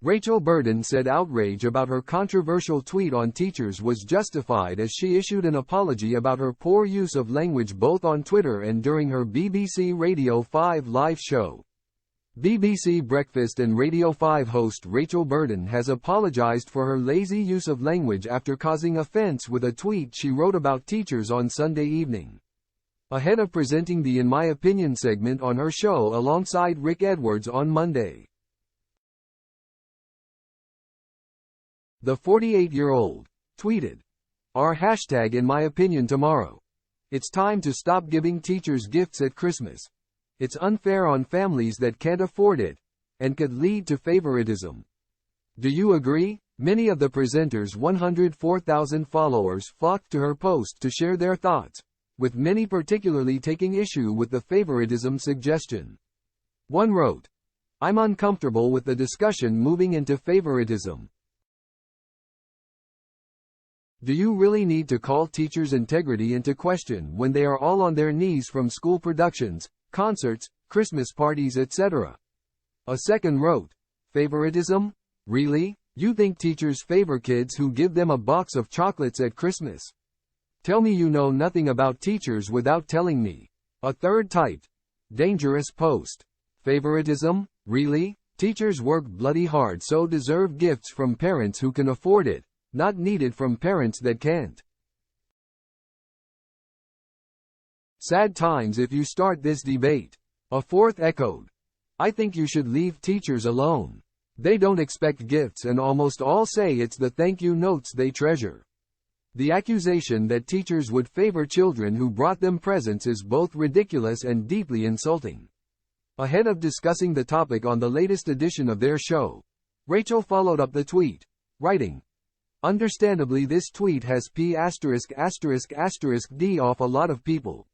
Rachel Burden said outrage about her controversial tweet on teachers was justified as she issued an apology about her poor use of language both on Twitter and during her BBC Radio 5 live show. BBC Breakfast and Radio 5 host Rachel Burden has apologized for her lazy use of language after causing offense with a tweet she wrote about teachers on Sunday evening. Ahead of presenting the In My Opinion segment on her show alongside Rick Edwards on Monday. The 48-year-old tweeted, "Our hashtag In My Opinion tomorrow. It's time to stop giving teachers gifts at Christmas. It's unfair on families that can't afford it, and could lead to favoritism. Do you agree?" Many of the presenter's 104,000 followers flocked to her post to share their thoughts, with many particularly taking issue with the favoritism suggestion. One wrote, "I'm uncomfortable with the discussion moving into favoritism. Do you really need to call teachers' integrity into question when they are all on their knees from school productions, concerts, Christmas parties, etc.?" A second wrote, "Favoritism? Really? You think teachers favor kids who give them a box of chocolates at Christmas? Tell me you know nothing about teachers without telling me." A third typed, "Dangerous post. Favoritism? Really? Teachers work bloody hard so deserve gifts from parents who can afford it, not needed from parents that can't. Sad times if you start this debate." A fourth echoed, "I think you should leave teachers alone. They don't expect gifts and almost all say it's the thank you notes they treasure." The accusation that teachers would favor children who brought them presents is both ridiculous and deeply insulting. Ahead of discussing the topic on the latest edition of their show, Rachel followed up the tweet, writing, "Understandably this tweet has P********D off a lot of people.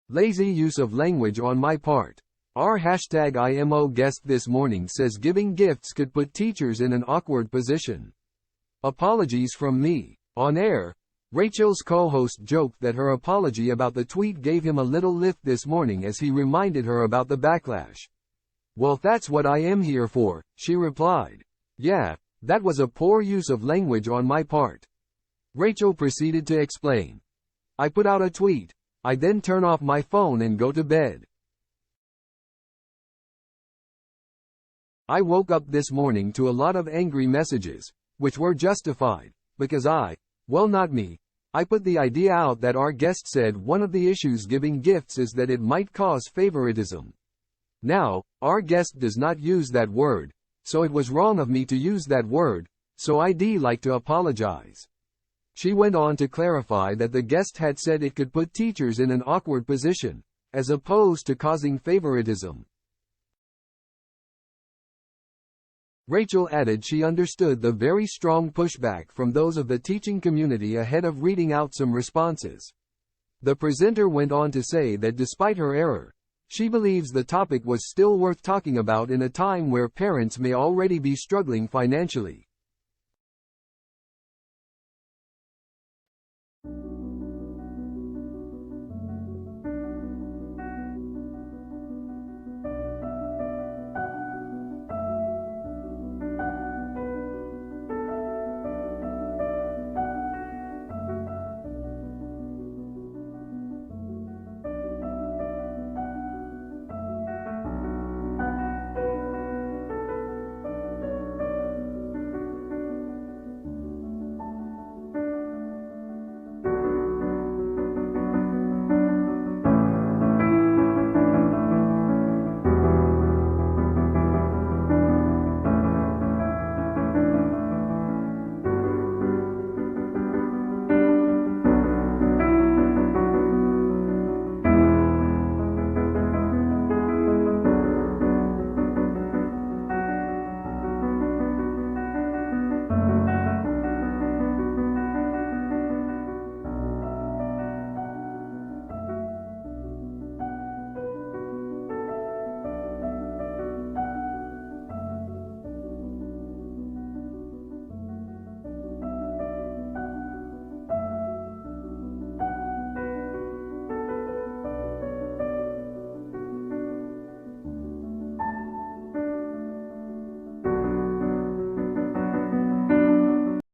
Lazy use of language on my part. Our hashtag IMO guest this morning says giving gifts could put teachers in an awkward position. Apologies from me." On air, Rachel's co-host joked that her apology about the tweet gave him a little lift this morning as he reminded her about the backlash. "Well, that's what I am here for," she replied. "Yeah, that was a poor use of language on my part." Rachel proceeded to explain, "I put out a tweet. I then turn off my phone and go to bed. I woke up this morning to a lot of angry messages, which were justified, because well, not me. I put the idea out that our guest said one of the issues giving gifts is that it might cause favoritism. Now, our guest does not use that word, so it was wrong of me to use that word, so I'd like to apologize." She went on to clarify that the guest had said it could put teachers in an awkward position, as opposed to causing favoritism. Rachel added she understood the very strong pushback from those of the teaching community ahead of reading out some responses. The presenter went on to say that despite her error, she believes the topic was still worth talking about in a time where parents may already be struggling financially.